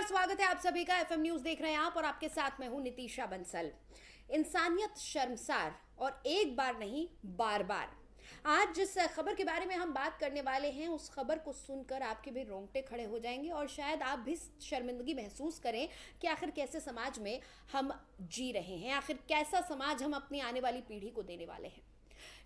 स्वागत है आप सभी का। एफएम न्यूज देख रहे हैं आप और आपके साथ मैं हूं नितीशा बंसल। इंसानियत शर्मसार और एक बार नहीं बार बार। आज जिस खबर के बारे में हम बात करने वाले हैं उस खबर को सुनकर आपके भी रोंगटे खड़े हो जाएंगे और शायद आप भी शर्मिंदगी महसूस करें कि आखिर कैसे समाज में हम जी रहे हैं, आखिर कैसा समाज हम अपनी आने वाली पीढ़ी को देने वाले हैं।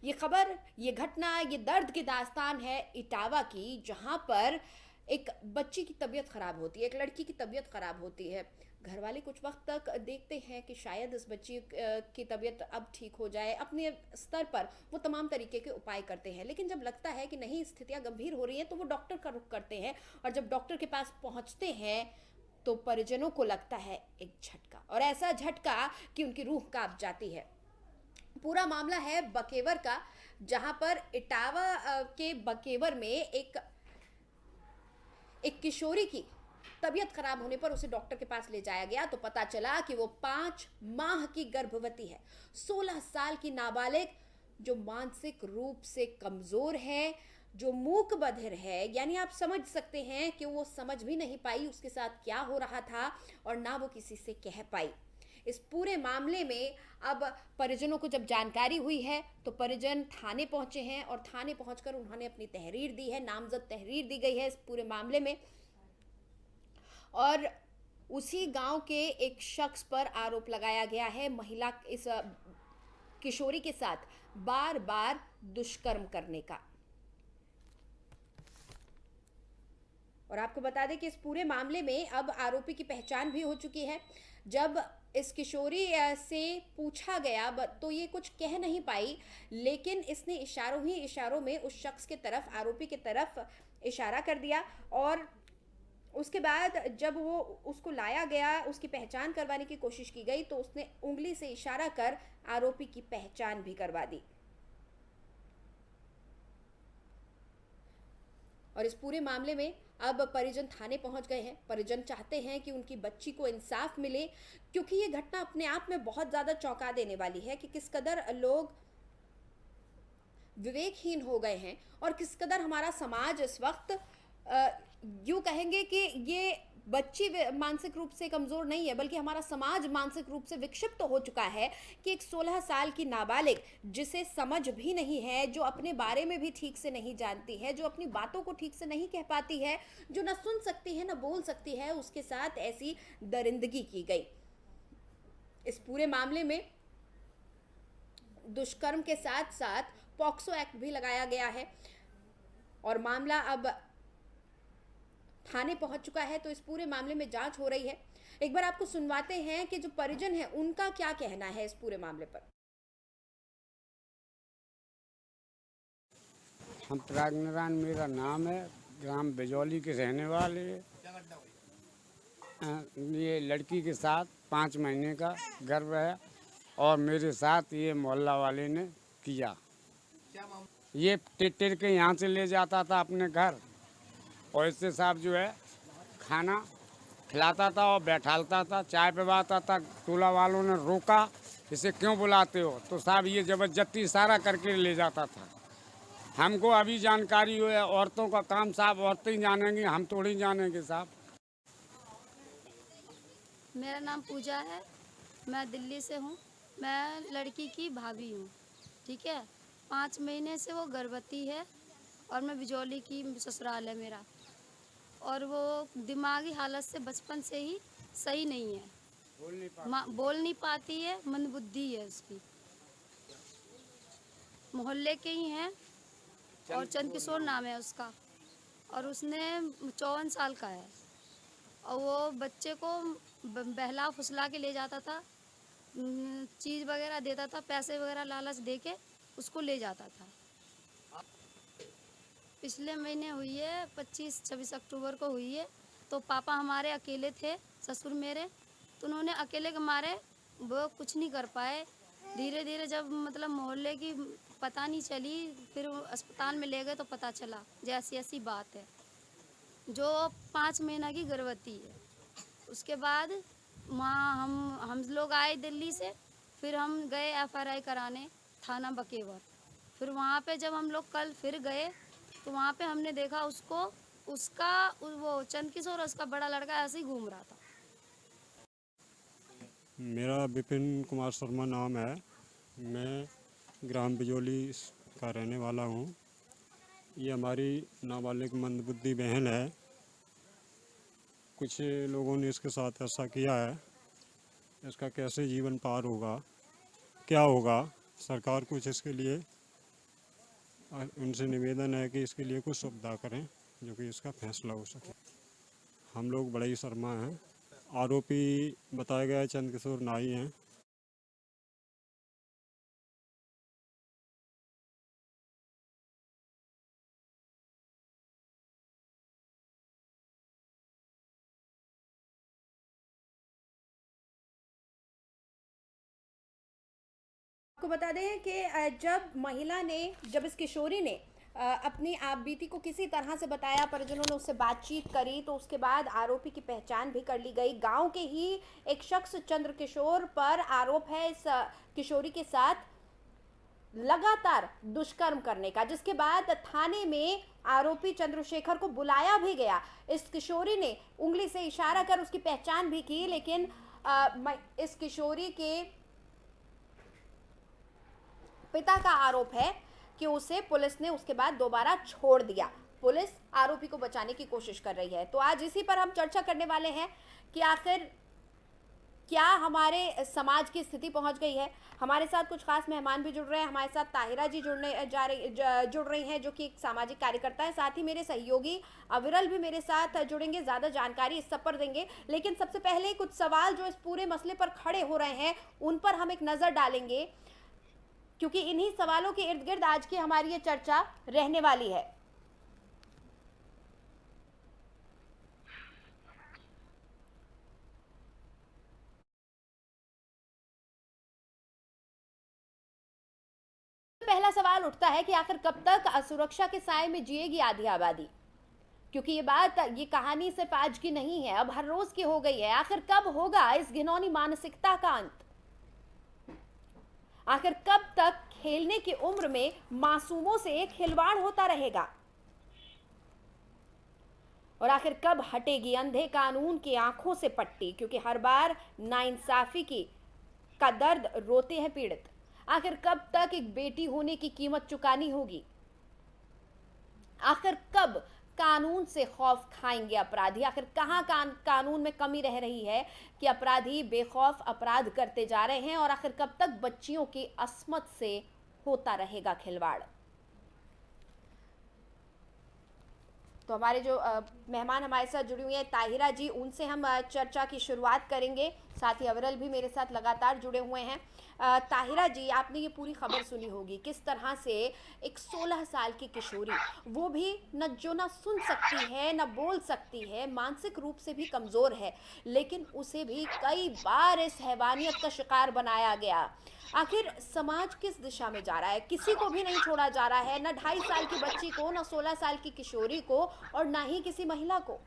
ये खबर, ये घटना, ये दर्द की दास्तान है इटावा की, जहां पर एक बच्ची की तबीयत खराब होती है, एक लड़की की तबीयत खराब होती है। घर वाले कुछ वक्त तक देखते हैं कि शायद इस बच्ची की तबीयत अब ठीक हो जाए, अपने स्तर पर वो तमाम तरीके के उपाय करते हैं, लेकिन जब लगता है कि नहीं स्थितियां गंभीर हो रही हैं तो वो डॉक्टर का रुख करते हैं और जब डॉक्टर के पास पहुंचते हैं तो परिजनों को लगता है एक झटका, और ऐसा झटका कि उनकी रूह कांप जाती है। पूरा मामला है बकेवर का, जहां पर इटावा के बकेवर में एक किशोरी की तबीयत खराब होने पर उसे डॉक्टर के पास ले जाया गया तो पता चला कि वो 5 माह की गर्भवती है। 16 साल की नाबालिग जो मानसिक रूप से कमजोर है, जो मूक बधिर है, यानी आप समझ सकते हैं कि वो समझ भी नहीं पाई उसके साथ क्या हो रहा था और ना वो किसी से कह पाई। इस पूरे मामले में अब परिजनों को जब जानकारी हुई है तो परिजन थाने पहुंचे हैं और थाने पहुंचकर उन्होंने अपनी तहरीर दी है, नामजद तहरीर दी गई है इस पूरे मामले में। और उसी गांव के एक शख्स पर आरोप लगाया गया है महिला इस किशोरी के साथ बार बार दुष्कर्म करने का। और आपको बता दें कि इस पूरे मामले में अब आरोपी की पहचान भी हो चुकी है। जब इस किशोरी से पूछा गया तो ये कुछ कह नहीं पाई, लेकिन इसने इशारों ही इशारों में उस शख्स के तरफ, आरोपी के तरफ इशारा कर दिया और उसके बाद जब वो उसको लाया गया, उसकी पहचान करवाने की कोशिश की गई तो उसने उंगली से इशारा कर आरोपी की पहचान भी करवा दी। और इस पूरे मामले में अब परिजन थाने पहुंच गए हैं। परिजन चाहते हैं कि उनकी बच्ची को इंसाफ मिले, क्योंकि ये घटना अपने आप में बहुत ज़्यादा चौंका देने वाली है कि किस कदर लोग विवेकहीन हो गए हैं और किस कदर हमारा समाज इस वक्त यूँ कहेंगे कि ये बच्ची मानसिक रूप से कमज़ोर नहीं है, बल्कि हमारा समाज मानसिक रूप से विक्षिप्त तो हो चुका है कि एक 16 साल की नाबालिग जिसे समझ भी नहीं है, जो अपने बारे में भी ठीक से नहीं जानती है, जो अपनी बातों को ठीक से नहीं कह पाती है, जो ना सुन सकती है ना बोल सकती है, उसके साथ ऐसी दरिंदगी की गई। इस पूरे मामले में दुष्कर्म के साथ साथ पॉक्सो एक्ट भी लगाया गया है और मामला अब थाने पहुंच चुका है। तो इस पूरे मामले में जांच हो रही है। एक बार आपको सुनवाते हैं कि जो परिजन है उनका क्या कहना है इस पूरे मामले पर। हम प्रागनारायण मेरा नाम है, ग्राम बिजौली के रहने वाले। ये लड़की के साथ 5 महीने का गर्भ है और मेरे साथ ये मोहल्ला वाले ने किया। ये टेर के यहाँ से ले जाता था अपने घर और इससे साहब जो है खाना खिलाता था और बैठालता था, चाय पिलाता था। टोला वालों ने रोका, इसे क्यों बुलाते हो, तो साहब ये जबरदस्ती इशारा करके ले जाता था। हमको अभी जानकारी हुई है, औरतों का काम साहब औरतें ही जानेंगी, हम थोड़ी जानेंगे साहब। मेरा नाम पूजा है, मैं दिल्ली से हूँ। मैं लड़की की भाभी हूँ, ठीक है। 5 महीने से वो गर्भवती है और मैं बिजौली की ससुराल है मेरा। और वो दिमागी हालत से बचपन से ही सही नहीं है, बोल नहीं पाती है, मंदबुद्धि है उसकी। मोहल्ले के ही हैं और चंद किशोर नाम है उसका, और उसने 54 साल का है और वो बच्चे को बहला फुसला के ले जाता था, चीज़ वगैरह देता था, पैसे वगैरह लालच दे के उसको ले जाता था। पिछले महीने हुई है, 25-26 अक्टूबर को हुई है। तो पापा हमारे अकेले थे, ससुर मेरे, तो उन्होंने अकेले के मारे वो कुछ नहीं कर पाए। धीरे धीरे जब मतलब मोहल्ले की पता नहीं चली, फिर अस्पताल में ले गए तो पता चला जैसी ऐसी बात है, जो 5 महीना की गर्भवती है। उसके बाद वहाँ हम लोग आए दिल्ली से, फिर हम गए FRI कराने थाना बकेवर। फिर वहाँ पे जब हम लोग कल फिर गए तो वहाँ पे हमने देखा उसको उसका वो चंद किशोर उसका बड़ा लड़का ऐसे ही घूम रहा था। मेरा विपिन कुमार शर्मा नाम है। मैं ग्राम बिजोली का रहने वाला हूँ। ये हमारी नाबालिग मंदबुद्धि बहन है। कुछ लोगों ने इसके साथ ऐसा किया है। इसका कैसे जीवन पार होगा, क्या होगा, सरकार कुछ इसके लिए उनसे निवेदन है कि इसके लिए कुछ सुविधा करें जो कि इसका फैसला हो सके। हम लोग बड़े ही शर्मा हैं। आरोपी बताया गया है चंद किशोर नाई हैं। आपको बता दें कि जब इस किशोरी ने अपनी आप बीती को किसी तरह से बताया, परिजनों ने उससे बातचीत करी तो उसके बाद आरोपी की पहचान भी कर ली गई। गांव के ही एक शख्स चंद्र किशोर पर आरोप है इस किशोरी के साथ लगातार दुष्कर्म करने का, जिसके बाद थाने में आरोपी चंद्रशेखर को बुलाया भी गया। इस किशोरी ने उंगली से इशारा कर उसकी पहचान भी की, लेकिन इस किशोरी के पिता का आरोप है कि उसे पुलिस ने उसके बाद दोबारा छोड़ दिया। पुलिस आरोपी को बचाने की कोशिश कर रही है। तो आज इसी पर हम चर्चा करने वाले हैं कि आखिर क्या हमारे समाज की स्थिति पहुंच गई है। हमारे साथ कुछ खास मेहमान भी जुड़ रहे हैं। हमारे साथ ताहिरा जी जुड़ रही हैं, जो कि एक सामाजिक कार्यकर्ता है। साथ ही मेरे सहयोगी अविरल भी मेरे साथ जुड़ेंगे, ज़्यादा जानकारी इस सब पर देंगे। लेकिन सबसे पहले कुछ सवाल जो इस पूरे मसले पर खड़े हो रहे हैं उन पर हम एक नज़र डालेंगे, क्योंकि इन्हीं सवालों के इर्द गिर्द आज की हमारी ये चर्चा रहने वाली है। पहला सवाल उठता है कि आखिर कब तक असुरक्षा के साए में जिएगी आधी आबादी, क्योंकि ये कहानी सिर्फ आज की नहीं है, अब हर रोज की हो गई है। आखिर कब होगा इस घिनौनी मानसिकता का अंत? आखिर कब तक खेलने की उम्र में मासूमों से खिलवाड़ होता रहेगा? और आखिर कब हटेगी अंधे कानून की आंखों से पट्टी, क्योंकि हर बार नाइंसाफी का दर्द रोते हैं पीड़ित। आखिर कब तक एक बेटी होने की कीमत चुकानी होगी? आखिर कब कानून से खौफ खाएंगे अपराधी? आखिर कहां कानून में कमी रह रही है कि अपराधी बेखौफ अपराध करते जा रहे हैं? और आखिर कब तक बच्चियों की अस्मत से होता रहेगा खिलवाड़? तो हमारे जो मेहमान हमारे साथ जुड़ी हुई हैं ताहिरा जी, उनसे हम चर्चा की शुरुआत करेंगे। साथ ही अविरल भी मेरे साथ लगातार जुड़े हुए हैं। ताहिरा जी, आपने ये पूरी खबर सुनी होगी, किस तरह से एक 16 साल की किशोरी, वो भी न सुन सकती है न बोल सकती है, मानसिक रूप से भी कमज़ोर है, लेकिन उसे भी कई बार इस हैवानियत का शिकार बनाया गया। आखिर समाज किस दिशा में जा रहा है? किसी को भी नहीं छोड़ा जा रहा है, न 2.5 साल की बच्ची को, न 16 साल की किशोरी को, और न ही किसी महिला को।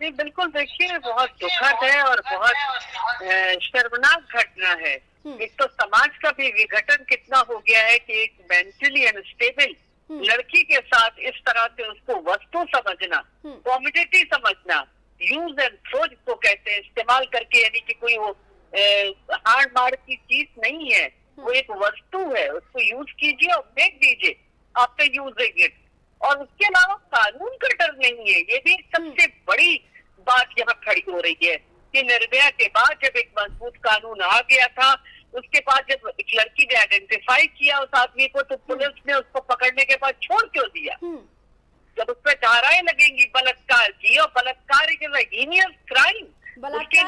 जी बिल्कुल, देखिए बहुत दुखद है और बहुत शर्मनाक घटना है। एक तो समाज का भी विघटन कितना हो गया है कि एक मेंटली अनस्टेबल लड़की के साथ इस तरह से उसको वस्तु समझना, कॉमोडिटी समझना, यूज एंड थ्रो जिसको कहते हैं, इस्तेमाल करके, यानी कि कोई वो हाड़ मार की चीज नहीं है, वो एक वस्तु है, उसको यूज कीजिए और फेंक दीजिए आफ्टर यूजिंग इट। और उसके अलावा कानून का डर नहीं है। ये भी सबसे बड़ी बात यहाँ खड़ी हो रही है कि निर्भया के बाद जब एक मजबूत कानून आ गया था, उसके बाद जब एक लड़की ने आइडेंटिफाई किया उस आदमी को, तो पुलिस ने उसको पकड़ने के बाद छोड़ क्यों दिया? जब उस पर धाराएं लगेंगी बलात्कार की, और बलात्कार इज अ हीनियस क्राइम, उसके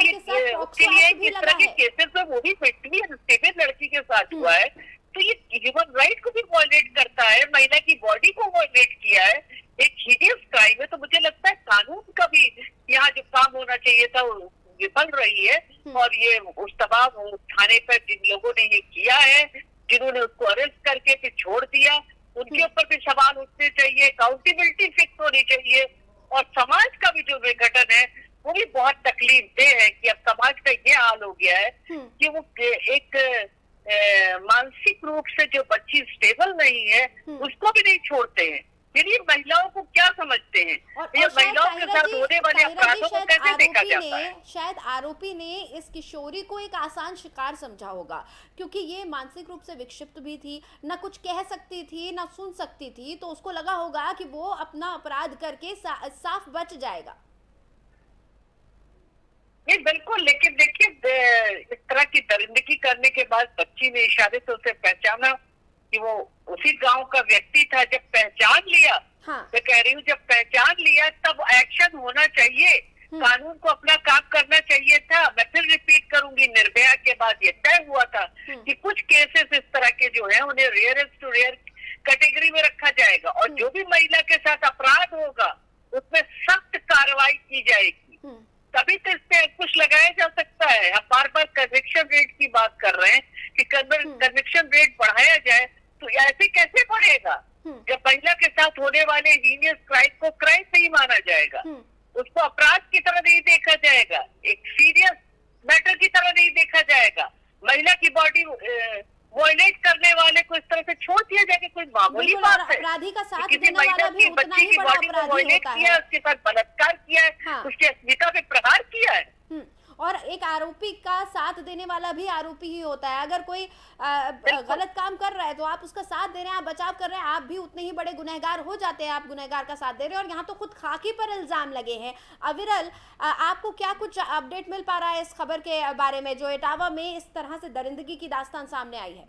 लिए इस तरह के केसेस में वो भी मेंटली अनस्टेबल लड़की के साथ हुआ है, तो ये ह्यूमन राइट को भी वॉयलेट करता है, महिला की बॉडी को वॉयलेट किया है, एक हीनियस क्राइम है। तो मुझे लगता है कानून का भी यहाँ जो काम होना चाहिए था वो विफल रही है। और ये उस तमाम थाने पर जिन लोगों ने ये किया है, जिन्होंने उसको अरेस्ट करके फिर छोड़ दिया, उनके ऊपर भी सवाल उठने चाहिए, अकाउंटेबिलिटी फिक्स होनी चाहिए। और समाज का भी जो विघटन है वो भी बहुत तकलीफ दे है कि अब समाज का ये हाल हो गया है कि वो एक मानसिक रूप से जो बच्ची स्टेबल नहीं है उसको भी नहीं छोड़ते हैं फिर ये महिलाओं को क्या समझते हैं? ये और शायद महिलाओं के साथ होने वाले अपराधों को कैसे देखा जाता है? शायद आरोपी ने इस किशोरी को एक आसान शिकार समझा होगा, क्योंकि ये मानसिक रूप से विक्षिप्त भी थी, ना कुछ कह सकती थी ना सुन सकती थी, तो उसको लगा होगा कि वो अपना अपराध करके साफ बच जाएगा। नहीं बिल्कुल, लेकिन देखिए इस तरह की दरिंदगी करने के बाद बच्ची ने इशारे से उसे पहचाना कि वो उसी गांव का व्यक्ति था। जब पहचान लिया, हाँ। मैं कह रही हूँ जब पहचान लिया तब एक्शन होना चाहिए, कानून को अपना काम करना चाहिए था। मैं फिर रिपीट करूंगी, निर्भया के बाद ये तय हुआ था कि कुछ केसेस इस तरह के जो है उन्हें रेयरेस्ट टू रेयर कैटेगरी में रखा जाएगा, और जो भी महिला के साथ अपराध होगा उसमें सख्त कार्रवाई की जाएगी, तभी तो इस पे कुछ लगाया जा सकता है। हम बार बार कन्विक्शन रेट की बात कर रहे हैं कि कन्विक्शन रेट बढ़ाया जाए, तो ऐसे कैसे बढ़ेगा जब महिला के साथ होने वाले हीनियस क्राइम को क्राइम नहीं माना जाएगा, उसको अपराध की तरह नहीं देखा जाएगा, एक सीरियस मैटर की तरह नहीं देखा जाएगा। महिला की बॉडी वॉयलेट करने वाले को इस तरह से छोड़ दिया जाए, कोई मामूली बात है? अपराधी का साथ किसी देने वाला महिला भी की उतना बच्ची ही की बड़ा बॉडी को अपराधी वॉयलेट होता किया, है। उसके साथ बलात्कार किया है, हाँ। उसकी अस्मिता पे प्रहार किया है। और एक आरोपी का साथ देने वाला भी आरोपी ही होता है। अगर कोई गलत काम कर रहा है तो आप उसका साथ दे रहे हैं, आप बचाव कर रहे हैं, आप भी उतने ही बड़े गुनहगार हो जाते हैं। आप गुनहगार का साथ दे रहे हैं और यहाँ तो खुद खाकी पर इल्जाम लगे हैं। अविरल, आपको क्या कुछ अपडेट मिल पा रहा है इस खबर के बारे में जो इटावा में इस तरह से दरिंदगी की दास्तान सामने आई है?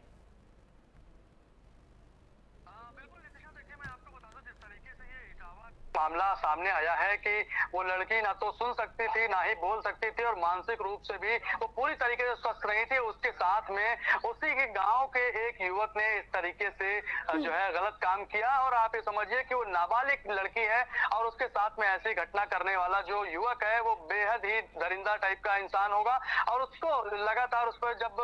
मामला सामने आया है कि वो लड़की ना तो सुन सकती थी ना ही बोल सकती थी, और मानसिक रूप से भी वो पूरी तरीके से स्वस्थ नहीं थी। उसके साथ में उसी के गांव के एक युवक ने इस तरीके से जो है गलत काम किया, और आप ये समझिए कि वो नाबालिग लड़की है और उसके साथ में ऐसी घटना करने वाला जो युवक है वो बेहद ही दरिंदा टाइप का इंसान होगा। और उसको लगातार उस पर जब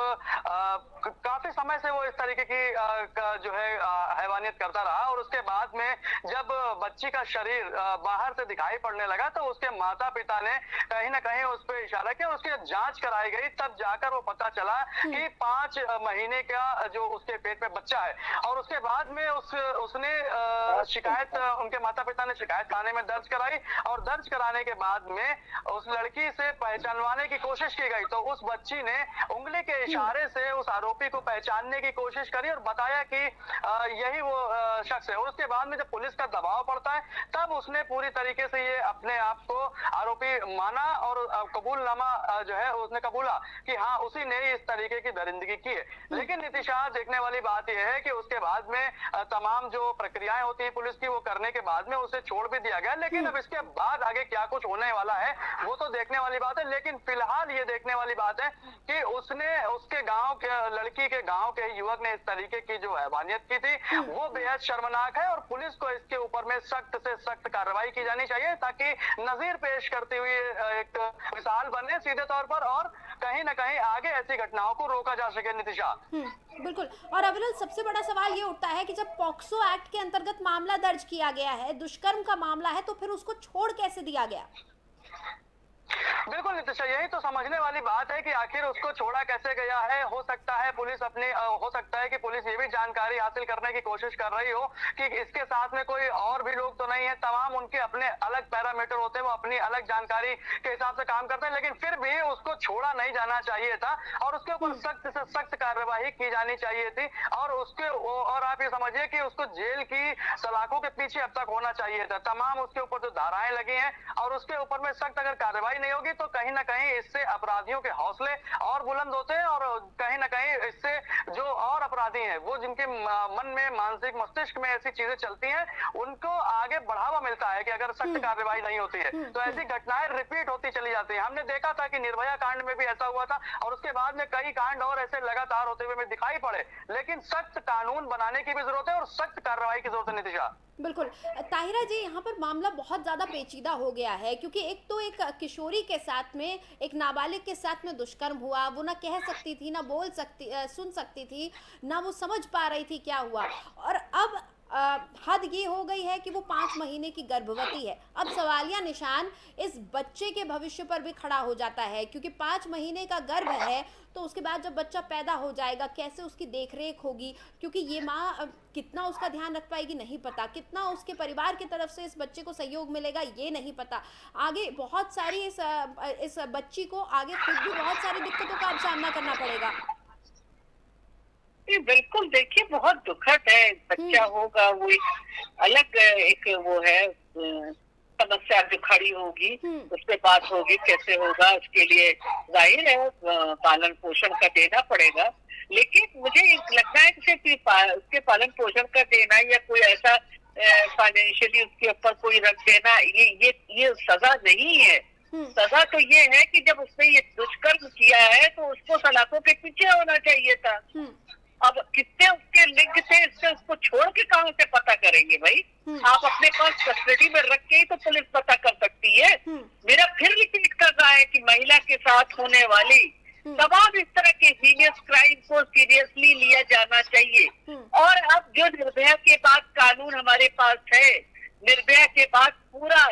काफी समय से वो इस तरीके की जो है हैवानियत करता रहा, और उसके बाद में जब बच्ची का शरीर बाहर से दिखाई पड़ने लगा तो उसके माता पिता ने कहीं ना कहीं उस पर इशारा किया, उसकी जांच कराई गई, तब जाकर वो पता चला कि 5 महीने का जो उसके पेट में बच्चा है। और उसके बाद में उसने शिकायत, उनके माता पिता ने शिकायत थाने में दर्ज कराई, और दर्ज कराने के बाद में उस लड़की से पहचानवाने की कोशिश की गई, तो उस बच्ची ने उंगली के इशारे से उस आरोपी को पहचानने की कोशिश करी और बताया कि यही वो शख्स है। और उसके बाद में जब पुलिस का दबाव पड़ता है तब उसने पूरी तरीके से ये अपने आप को आरोपी माना और कबूलनामा जो है उसने कबूला कि हाँ उसी ने इस तरीके की दरिंदगी की है। लेकिन नितिशा, देखने वाली बात यह है कि उसके बाद में तमाम जो प्रक्रियाएं होती है पुलिस की वो करने के बाद में उसे छोड़ भी दिया गया। लेकिन अब इसके बाद आगे क्या कुछ होने वाला है वो तो देखने वाली बात है। लेकिन फिलहाल ये देखने वाली बात है कि उसने उसके गांव के लड़की के गांव के युवक ने इस तरीके की जो हैवानियत की थी वो बेहद शर्मनाक है, और पुलिस को इसके ऊपर में सख्त से सख्त कार्रवाई की जानी चाहिए ताकि नजीर पेश करते हुए एक मिसाल बने सीधे तौर पर, और कहीं ना कहीं आगे ऐसी घटनाओं को रोका जा सके। नितिशा, बिल्कुल। और अविरल, सबसे बड़ा सवाल ये उठता है कि जब पॉक्सो एक्ट के अंतर्गत मामला दर्ज किया गया है, दुष्कर्म का मामला है, तो फिर उसको छोड़ कैसे दिया गया? बिल्कुल नितिशा, यही तो समझने वाली बात है कि आखिर उसको छोड़ा कैसे गया है। हो सकता है पुलिस अपनी हो सकता है कि पुलिस ये भी जानकारी हासिल करने की कोशिश कर रही हो कि इसके साथ में कोई और भी लोग तो नहीं है। तमाम उनके अपने अलग पैरामीटर होते हैं, वो अपनी अलग जानकारी के हिसाब से काम करते हैं, लेकिन फिर भी उसको छोड़ा नहीं जाना चाहिए था और उसके ऊपर सख्त से सख्त कार्यवाही की जानी चाहिए थी। और आप ये समझिए कि उसको जेल की सलाखों के पीछे अब तक होना चाहिए था। तमाम उसके ऊपर जो धाराएं लगी हैं और उसके ऊपर में सख्त अगर कार्रवाई नहीं होगी तो कहीं ना कहीं इससे अपराधियों के हौसले और बुलंद होते हैं, और कहीं ना कहीं इससे जो और अपराधी हैं वो जिनके मन में मानसिक मस्तिष्क में ऐसी चीजें चलती हैं उनको आगे बढ़ावा मिलता है कि अगर सख्त कार्रवाई नहीं होती है तो ऐसी घटनाएं रिपीट होती चली जाती हैं। हमने देखा था कि निर्भया कांड में भी ऐसा हुआ था और उसके बाद में कई कांड और ऐसे लगातार होते हुए दिखाई पड़े। लेकिन सख्त कानून बनाने की भी जरूरत है और सख्त कार्रवाई की जरूरत है। नितिशा, बिल्कुल। ताहिरा जी, यहाँ पर मामला बहुत ज़्यादा पेचीदा हो गया है क्योंकि एक तो एक किशोरी के साथ में, एक नाबालिग के साथ में दुष्कर्म हुआ। वो ना कह सकती थी, ना सुन सकती थी, ना वो समझ पा रही थी क्या हुआ। और अब हद ये हो गई है कि वो 5 महीने की गर्भवती है। अब सवालिया निशान इस बच्चे के भविष्य पर भी खड़ा हो जाता है, क्योंकि 5 महीने का गर्भ है, तो उसके बाद जब बच्चा पैदा हो जाएगा कैसे उसकी देखरेख होगी, क्योंकि ये माँ कितना उसका ध्यान रख पाएगी नहीं पता, कितना उसके परिवार की तरफ से इस बच्चे को सहयोग मिलेगा ये नहीं पता। आगे बहुत सारी इस बच्ची को आगे खुद भी बहुत सारी दिक्कतों का अब सामना करना पड़ेगा। बिल्कुल, देखिए बहुत दुखद है। बच्चा होगा वो एक अलग एक वो है समस्या जो खड़ी होगी, उससे बात होगी कैसे होगा, उसके लिए जाहिर है पालन पोषण का देना पड़ेगा। लेकिन मुझे लगता है कि सिर्फ उसके पालन पोषण का देना या कोई ऐसा फाइनेंशियली उसके ऊपर कोई रख देना ये सजा नहीं है। सजा तो ये है कि जब उसने ये दुष्कर्म किया है तो उसको सलाखों के पीछे होना चाहिए था। अब कितने उसके लिंक थे, इससे उसको छोड़ के कहाँ से पता करेंगे भाई? आप अपने पास कस्टडी में रख के ही तो पुलिस पता कर सकती है। मेरा फिर रिपीट कर रहा है कि महिला के साथ होने वाली तमाम इस तरह के हीनियस क्राइम को सीरियसली लिया जाना चाहिए। और अब जो निर्भया के बाद कानून हमारे पास है, निर्भया के बाद पूरा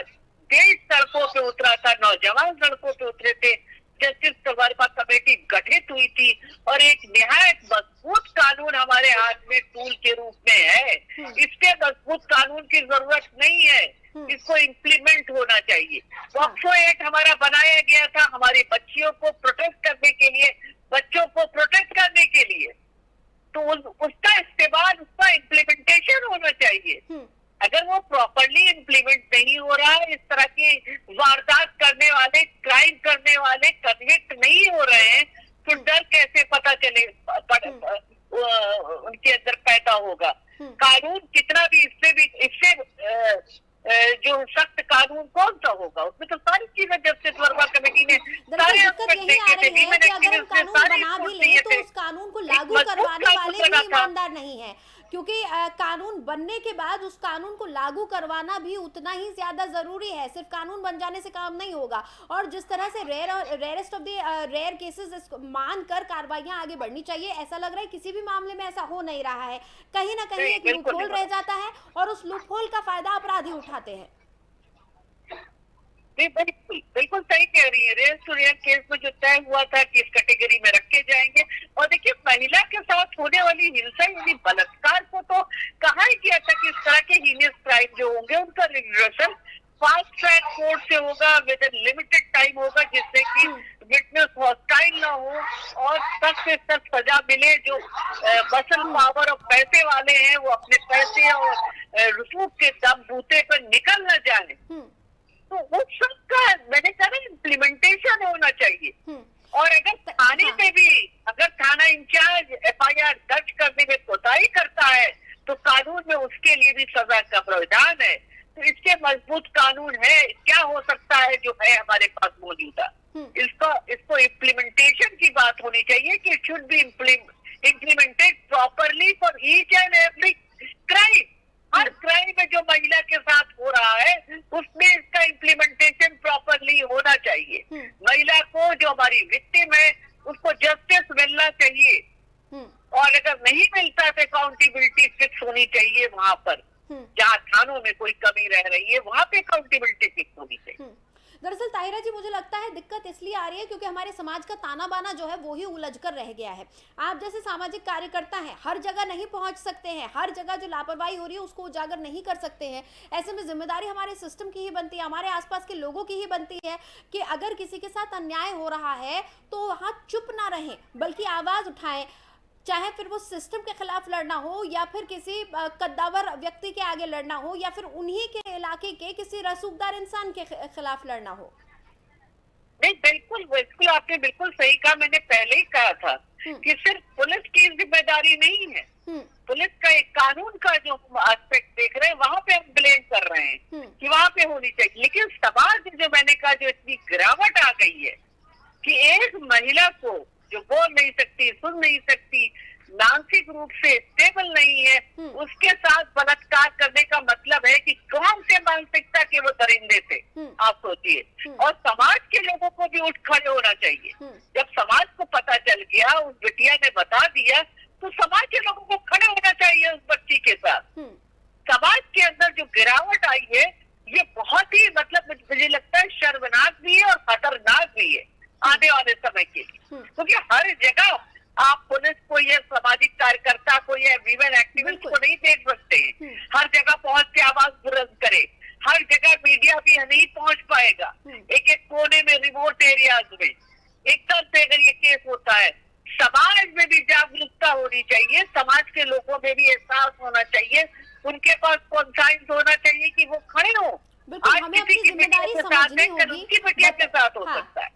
देश सड़कों पे उतरा था, नौजवान सड़कों पे उतरे थे, जस्टिस तलवारबा कमेटी गठित हुई थी और एक निहायत मजबूत कानून हमारे हाथ में टूल के रूप में है। इसके मजबूत कानून की जरूरत नहीं है, इसको इम्प्लीमेंट होना चाहिए। पॉक्सो एक्ट हमारा बनाया गया था हमारी बच्चियों को प्रोटेक्ट करने के लिए, बच्चों को प्रोटेक्ट करने के लिए, तो उसका इस्तेमाल, उसका इम्प्लीमेंटेशन होना चाहिए। अगर वो प्रॉपरली इम्प्लीमेंट नहीं हो रहा है, इस तरह की वारदात करने वाले, क्राइम करने वाले कन्विक्ट नहीं हो रहे हैं, तो डर कैसे पता चले उनके अंदर पैदा होगा? कानून कितना भी इससे जो सख्त कानून कौन सा होगा? उसमें तो सारी चीजें जस्टिस वर्मा कमेटी ने सारे एस्पेक्ट देखे थे, ह्यूमन एक्टिविस्ट ने सारी रिपोर्ट दिए थे। उस कानून को लागू करवाने वाले भी ईमानदार नहीं है, क्योंकि कानून बनने के बाद उस कानून को लागू करवाना भी उतना ही ज्यादा जरूरी है। सिर्फ कानून बन जाने से काम नहीं होगा। और जिस तरह से rarest of the rare cases मानकर कार्रवाइयां आगे बढ़नी चाहिए, ऐसा लग रहा है किसी भी मामले में ऐसा हो नहीं रहा है। कहीं ना कहीं एक लूपहोल रह जाता है और उस लूपहोल का फायदा अपराधी उठाते हैं। नहीं, बिल्कुल सही कह रही है। रेयर टू रेयर केस में जो तय हुआ था कि इस कैटेगरी में रखे जाएंगे, और देखिए महिला के साथ होने वाली हिंसा यानी बलात्कार को तो कहा ही किया था कि इस तरह के हीनियस क्राइम जो होंगे उनका रिग्रेशन फास्ट ट्रैक कोर्ट से होगा, विद लिमिटेड टाइम होगा, जिससे कि विटनेस हॉस्टाइल ना हो और सख्त से सख्त सजा मिले। जो मसल पावर और पैसे वाले हैं वो अपने पैसे और रसूख के दम बूते पर निकल न जाए, तो उस सब का मैंने कहा ना इम्प्लीमेंटेशन होना चाहिए। और अगर थाने पे भी अगर थाना इंचार्ज FIR दर्ज करने में कोताही करता है तो कानून में उसके लिए भी सजा का प्रावधान है। तो इसके मजबूत कानून है, क्या हो सकता है जो है हमारे पास मौजूदा, इसको इम्प्लीमेंटेशन की बात होनी चाहिए कि it should be implemented properly for each and every crime. Her crime में जो महिला के साथ हो रहा है उसमें इसका इम्प्लीमेंटेशन प्रॉपरली होना चाहिए। महिला को, जो हमारी विक्टिम है, उसको जस्टिस मिलना चाहिए, और अगर नहीं मिलता तो अकाउंटेबिलिटी फिक्स होनी चाहिए। वहां पर जहाँ थानों में कोई कमी रह रही है वहां पे अकाउंटेबिलिटी फिक्स होनी चाहिए। दरअसल ताहिरा जी, मुझे लगता है दिक्कत इसलिए आ रही है क्योंकि हमारे समाज का ताना बाना जो है वो ही उलझ कर रह गया है। आप जैसे सामाजिक कार्यकर्ता हैं, हर जगह नहीं पहुंच सकते हैं, हर जगह जो लापरवाही हो रही है उसको उजागर नहीं कर सकते हैं। ऐसे में जिम्मेदारी हमारे सिस्टम की ही बनती है, हमारे आसपास के लोगों की ही बनती है कि अगर किसी के साथ अन्याय हो रहा है तो वहाँ चुप ना रहें, बल्कि आवाज़ उठाएं, चाहे फिर वो सिस्टम के खिलाफ लड़ना हो या फिर किसी कद्दावर व्यक्ति के आगे लड़ना हो या फिर उन्हीं के इलाके के किसी रसूखदार इंसान के खिलाफ लड़ना हो। नहीं, बिल्कुल आपने बिल्कुल सही कहा। मैंने पहले ही कहा था कि सिर्फ पुलिस की जिम्मेदारी नहीं है, पुलिस का एक कानून का जो एस्पेक्ट देख रहे हैं वहां पे हम ब्लेम कर रहे हैं कि वहां पे होनी चाहिए। लेकिन समाज में जो मैंने कहा जो इतनी गिरावट आ गई है कि एक महिला को जो बोल नहीं सकती, सुन नहीं सकती, मानसिक रूप से स्टेबल नहीं है, उसके साथ बलात्कार करने का मतलब है कि कौन से मानसिकता के वो दरिंदे थे, आप सोचिए। और समाज के लोगों को भी उठ खड़े होना चाहिए। जब समाज को पता चल गया, उस बिटिया ने बता दिया, तो समाज के लोगों को खड़े होना चाहिए उस बच्ची के साथ। गिरावट आई है ये बहुत ही मतलब मुझे लगता है शर्मनाक भी है और खतरनाक भी है आने वाले समय के लिए, क्योंकि हर जगह आप पुलिस को या सामाजिक कार्यकर्ता को या वीमेन एक्टिविस्ट को नहीं देख सकते हैं। हर जगह पहुंच के आवाज बुलंद करे, हर जगह मीडिया भी नहीं पहुंच पाएगा। एक एक कोने में रिमोट एरियाज में एकदम से अगर ये केस होता है, समाज में भी जागरूकता होनी चाहिए, समाज के लोगों में भी एहसास होना चाहिए, उनके पास कॉन्साइंस होना चाहिए कि वो खड़े हो। आज किसी की मीडिया के साथ है, कल उसकी मीडिया के साथ हो सकता है।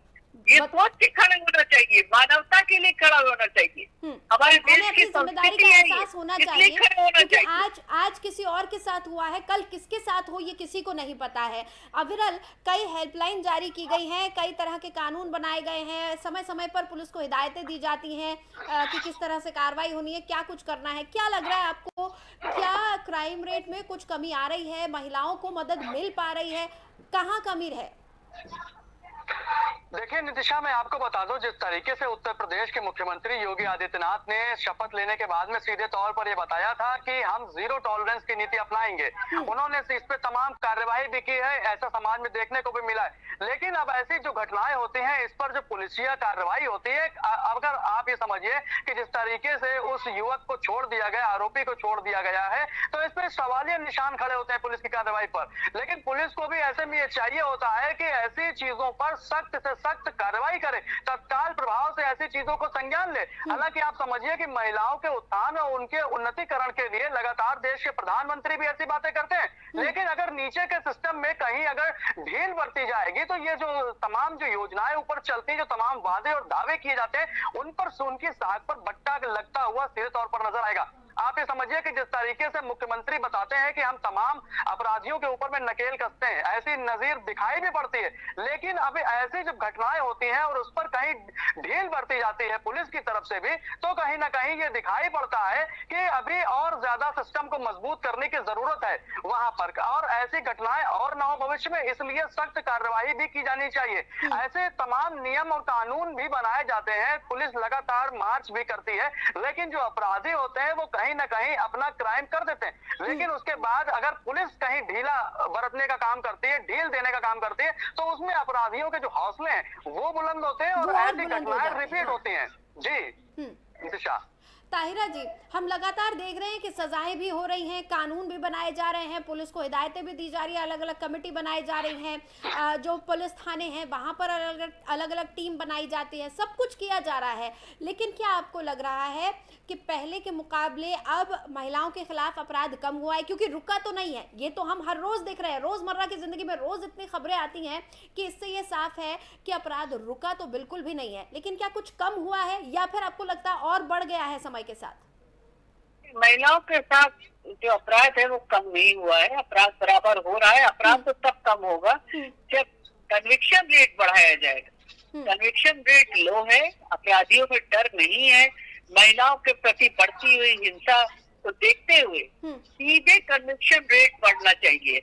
ये सोच के खड़े होना चाहिए, मानवता के लिए खड़ा होना चाहिए, हमारे देश की संस्कृति है, इसलिए खड़े होना चाहिए। आज किसी और के साथ हुआ है, कल किसके साथ हो ये किसी को नहीं पता है। अविरल, कई हेल्पलाइन जारी की गई हैं, कई तरह के कानून बनाए गए हैं, समय समय पर पुलिस को हिदायतें दी जाती हैं कि किस तरह से कार्रवाई होनी है, क्या कुछ करना है। क्या लग रहा है आपको, क्या क्राइम रेट में कुछ कमी आ रही है, महिलाओं को मदद मिल पा रही है, कहाँ कमी है? देखिए नितिशा, मैं आपको बता दूं, जिस तरीके से उत्तर प्रदेश के मुख्यमंत्री योगी आदित्यनाथ ने शपथ लेने के बाद में सीधे तौर पर यह बताया था कि हम जीरो टॉलरेंस की नीति अपनाएंगे। उन्होंने इस पे तमाम कार्यवाही भी की है, ऐसा समाज में देखने को भी मिला है। लेकिन अब ऐसी जो घटनाएं होती हैं, इस पर जो पुलिसिया कार्रवाई होती है, अगर आप ये समझिए कि जिस तरीके से उस युवक को छोड़ दिया गया, आरोपी को छोड़ दिया गया है, तो इस पर सवालिया निशान खड़े होते हैं पुलिस की कार्रवाई पर। लेकिन पुलिस को भी ऐसे में ये चाहिए होता है कि ऐसी चीजों पर सख्त से सख्त कार्रवाई करे, तत्काल प्रभाव से ऐसी चीजों को संज्ञान ले। हालांकि आप समझिए कि महिलाओं के उत्थान और उनके उन्नतिकरण के लिए लगातार देश के प्रधानमंत्री भी ऐसी बातें करते हैं, लेकिन अगर नीचे के सिस्टम में कहीं अगर ढील बरती जाएगी तो ये जो तमाम जो योजनाएं ऊपर चलती हैं, जो तमाम वादे और दावे किए जाते हैं, उन पर सोन की साग पर बट्टा लगता हुआ सीधे तौर पर नजर आएगा। आप ये समझिए कि जिस तरीके से मुख्यमंत्री बताते हैं कि हम तमाम अपराधियों के ऊपर में नकेल कसते हैं, ऐसी नजीर दिखाई भी पड़ती है, लेकिन अभी ऐसी जब घटनाएं होती हैं और उस पर कहीं ढील बरती जाती है पुलिस की तरफ से भी, तो कहीं ना कहीं ये दिखाई पड़ता है कि अभी और ज्यादा सिस्टम को मजबूत करने की जरूरत है वहां पर, और ऐसी घटनाएं और न हो भविष्य में, इसलिए सख्त कार्रवाई भी की जानी चाहिए। ऐसे तमाम नियम और कानून भी बनाए जाते हैं, पुलिस लगातार मार्च भी करती है, लेकिन जो अपराधी होते हैं वो कहीं ना कहीं अपना क्राइम कर देते हैं। लेकिन उसके बाद अगर पुलिस कहीं ढीला बरतने का काम करती है, ढील देने का काम करती है, तो उसमें अपराधियों के जो हौसले हैं वो बुलंद होते हैं और ऐसी घटनाएं रिपीट होती हैं। जी नितिशा। ताहिरा जी, हम लगातार देख रहे हैं कि सजाएं भी हो रही हैं, कानून भी बनाए जा रहे हैं, पुलिस को हिदायतें भी दी जा रही है, अलग अलग कमेटी बनाई जा रही हैं, जो पुलिस थाने हैं वहां पर अलग अलग टीम बनाई जाती है, सब कुछ किया जा रहा है। लेकिन क्या आपको लग रहा है कि पहले के मुकाबले अब महिलाओं के खिलाफ अपराध कम हुआ है? क्योंकि रुका तो नहीं है, ये तो हम हर रोज देख रहे हैं, रोजमर्रा की जिंदगी में रोज इतनी खबरें आती हैं कि इससे ये साफ है कि अपराध रुका तो बिल्कुल भी नहीं है। लेकिन क्या कुछ कम हुआ है या फिर आपको लगता है और बढ़ गया है समय के साथ? महिलाओं के साथ जो अपराध है वो कम नहीं हुआ है, अपराध बराबर हो रहा है। अपराध तो तब कम होगा जब कन्विक्शन रेट बढ़ाया जाएगा। कन्विक्शन रेट लो है, अपराधियों में डर नहीं है, महिलाओं के प्रति बढ़ती हुई हिंसा को देखते हुए सीधे कन्विक्शन रेट बढ़ना चाहिए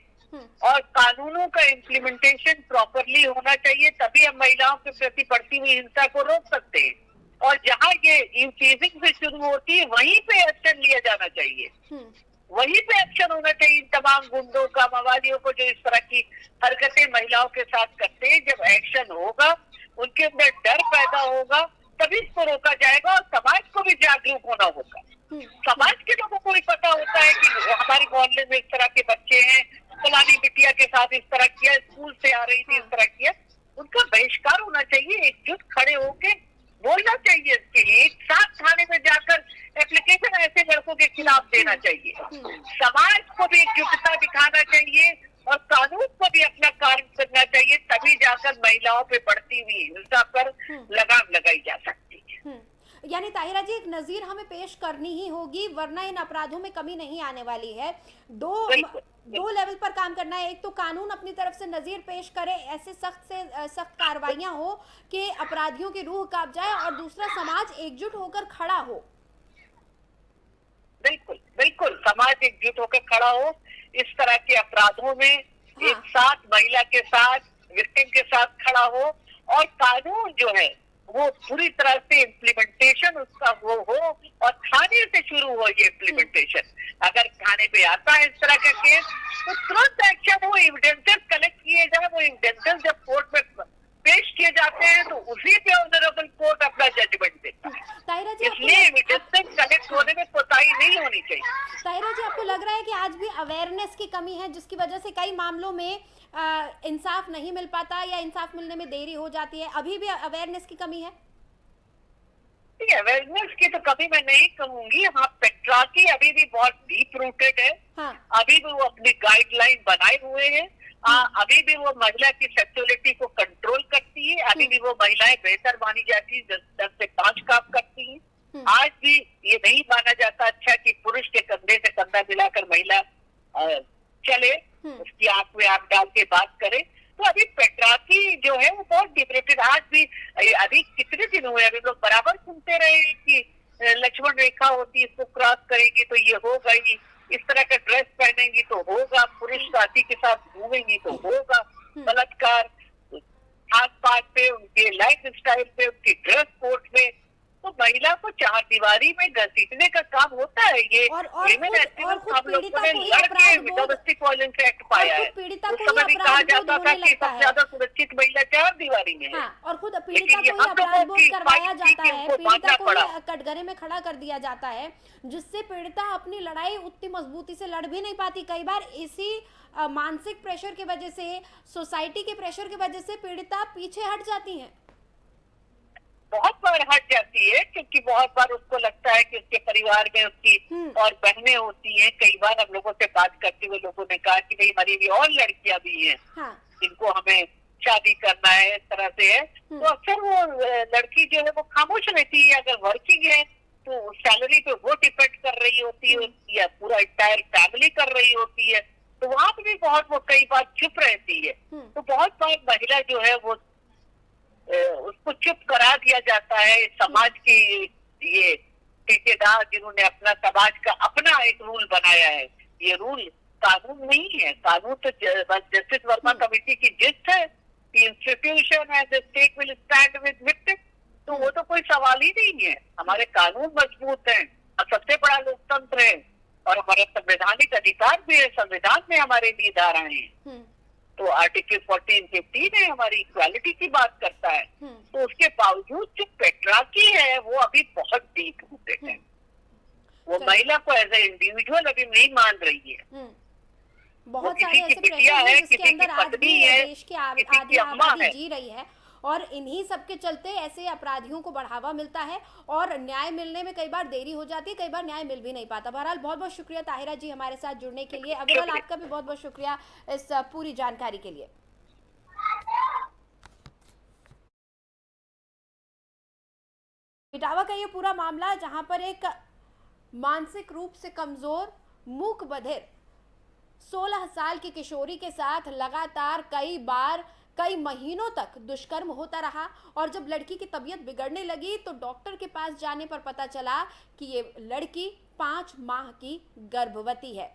और कानूनों का इम्प्लीमेंटेशन प्रॉपरली होना चाहिए, तभी हम महिलाओं के प्रति बढ़ती हुई हिंसा को रोक सकते हैं। और जहाँ ये इंफेजिंग से शुरू होती है वहीं पे एक्शन लिया जाना चाहिए, वहीं पे एक्शन होना चाहिए। तमाम गुंडों का, मवालियों को जो इस तरह की हरकतें महिलाओं के साथ करते हैं, जब एक्शन होगा, उनके अंदर डर पैदा होगा, तभी इसको रोका जाएगा और समाज को भी जागरूक होना होगा। समाज के लोगों को भी पता होता है कि हमारे मोहल्ले में इस तरह के बच्चे हैं, फलानी बिटिया के साथ इस तरह किया, स्कूल से आ रही थी इस तरह किया, उनका बहिष्कार होना चाहिए। एकजुट खड़े होके बोलना चाहिए इसके लिए, एक साथ थाने में जाकर एप्लीकेशन ऐसे लड़कों के खिलाफ देना चाहिए। समाज को भी एकजुटता दिखाना चाहिए और कानून को भी अपना कार्य करना चाहिए, तभी जाकर महिलाओं पे बढ़ती हुई हिंसा पर लगाम लगाई जा सकती है। यानी ताहिरा जी, एक नजीर हमें पेश करनी ही होगी, वरना इन अपराधों में कमी नहीं आने वाली है। दो लेवल पर काम करना है। एक तो कानून अपनी तरफ से नजीर पेश करे, ऐसे सख्त से सख्त कार्रवाइयां हो कि अपराधियों की रूह कांप जाए, और दूसरा समाज एकजुट होकर खड़ा हो। बिल्कुल बिल्कुल, समाज एकजुट होकर खड़ा हो इस तरह के अपराधों में। एक साथ महिला के साथ, विक्टिम के साथ खड़ा हो और कानून जो है वो पूरी तरह से इम्प्लीमेंटेशन उसका वो हो और थाने से शुरू हो ये इम्प्लीमेंटेशन। अगर थाने पे आता है इस तरह का केस तो तुरंत एक्शन, वो एविडेंसेस कलेक्ट किए जाए, वो एविडेंसेस जब कोर्ट में पेश किए जाते हैं तो उसी पे ऑनरेबल कोर्ट अपना जजमेंट देता है। ताहिरा जी, इसलिए एविडेंसेस कलेक्ट होने में कोताही नहीं होनी चाहिए। ताहिरा जी, आपको लग रहा है कि आज भी अवेयरनेस की कमी है, जिसकी वजह से कई मामलों में इंसाफ नहीं मिल पाता या इंसाफ मिलने में देरी हो जाती है? अभी भी अवेयरनेस की कमी है? अवेयरनेस की तो कभी मैं नहीं कहूंगी। हाँ, पेट्रार्की अभी भी बहुत डीप रूटेड है। हाँ। अभी भी वो अपनी गाइडलाइन बनाए हुए हैं। अभी भी वो महिला की सेक्सुअलिटी को कंट्रोल करती है। अभी भी वो महिलाएं बेहतर मानी जाती है, 10 से 5 काम करती हैं। आज भी ये नहीं माना जाता अच्छा कि पुरुष के कंधे से कंधा मिलाकर महिला चले, उसकी आंख में आंख डाल के बात करे। तो अभी पेट्रार्की जो है वो बहुत डिबरेटेड। आज भी अभी कितने दिन हुए, अभी लोग बराबर सुनते रहे कि लक्ष्मण रेखा होती है, इसको क्रॉस करेगी तो ये होगा ही, इस तरह का ड्रेस पहनेंगी तो होगा, पुरुष साथी के साथ घूमेंगी तो होगा, बलात्कार खान पान पे, उनके लाइफ स्टाइल पे, उनकी ड्रेस कोड में। तो महिला को चार दीवारी में घसीटने का काम होता है। ये विमेन एक्टिविस्ट हम लोगों ने लड़के डोमेस्टिक वायलेंस एक्ट पाया है। उस समय भी कहा जाता था कि सबसे ज्यादा सुरक्षित महिला चार दीवारी में है। हाँ, और खुद पीड़िता को ही अपराध बोध करवाया जाता है, पीड़िता को ही कटघरे में खड़ा कर दिया जाता है, जिससे पीड़िता अपनी लड़ाई उतनी मजबूती से लड़ भी नहीं पाती। कई बार इसी मानसिक प्रेशर की वजह से, सोसाइटी के प्रेशर की वजह से पीड़िता पीछे हट जाती है। बहुत बार हट जाती है, क्योंकि बहुत बार उसको लगता है कि उसके परिवार में उसकी और बहनें होती हैं। कई बार हम लोगों से बात करते हुए लोगों ने कहा कि नहीं, हमारी भी और लड़कियां भी हैं, हाँ। जिनको हमें शादी करना है, इस तरह से है। तो अक्सर वो लड़की जो है वो खामोश रहती है। अगर वर्किंग है तो सैलरी पे वो डिपेंड कर रही होती है या पूरा इंटायर फैमिली कर रही होती है, तो वहाँ पे भी बहुत वो कई बार चुप रहती है। तो बहुत बार महिला जो है वो उसको चुप करा दिया जाता है। समाज की ये ठेकेदार जिन्होंने अपना समाज का अपना एक रूल बनाया है, ये रूल कानून नहीं है। कानून तो जस्टिस वर्मा कमेटी की जिस्ट है, institution and the state will stand with victim. तो वो तो कोई सवाल ही नहीं है। हमारे कानून मजबूत हैं और सबसे बड़ा लोकतंत्र है, और हमारा संवैधानिक अधिकार भी है। संविधान में हमारे लिए धाराएं हैं। तो आर्टिकल 14-15 है, हमारी इक्वालिटी की बात करता है। तो उसके बावजूद जो पेट्रार्की है वो अभी बहुत डीप रूटेड है। वो महिला को एज ए इंडिविजुअल अभी नहीं मान रही है। बहुत सारे ऐसे प्रेशर हैं जिसके अंदर आज भी देश की आधी आबादी जी रही है, और इन्हीं सबके चलते ऐसे अपराधियों को बढ़ावा मिलता है और न्याय मिलने में कई बार देरी हो जाती है, कई बार न्याय मिल भी नहीं पाता। बहरहाल बहुत बहुत शुक्रिया ताहिरा जी हमारे साथ जुड़ने के लिए। अग्रवाल, आपका भी बहुत बहुत शुक्रिया इस पूरी जानकारी के लिए। इटावा का ये पूरा मामला, जहां पर एक मानसिक रूप से कमजोर मूक बधिर 16 साल की किशोरी के साथ लगातार कई महीनों तक दुष्कर्म होता रहा, और जब लड़की की तबीयत बिगड़ने लगी तो डॉक्टर के पास जाने पर पता चला कि ये लड़की 5 माह की गर्भवती है।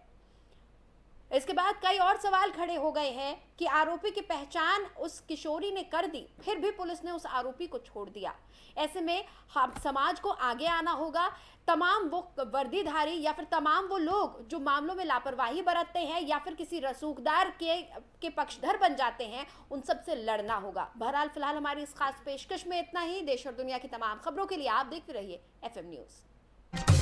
इसके बाद कई और सवाल खड़े हो गए हैं कि आरोपी की पहचान उस किशोरी ने कर दी, फिर भी पुलिस ने उस आरोपी को छोड़ दिया। ऐसे में हम समाज को आगे आना होगा। तमाम वो वर्दीधारी या फिर तमाम वो लोग जो मामलों में लापरवाही बरतते हैं या फिर किसी रसूखदार के पक्षधर बन जाते हैं, उन सब से लड़ना होगा। बहरहाल फिलहाल हमारी इस खास पेशकश में इतना ही। देश और दुनिया की तमाम खबरों के लिए आप देखते रहिए FM न्यूज़।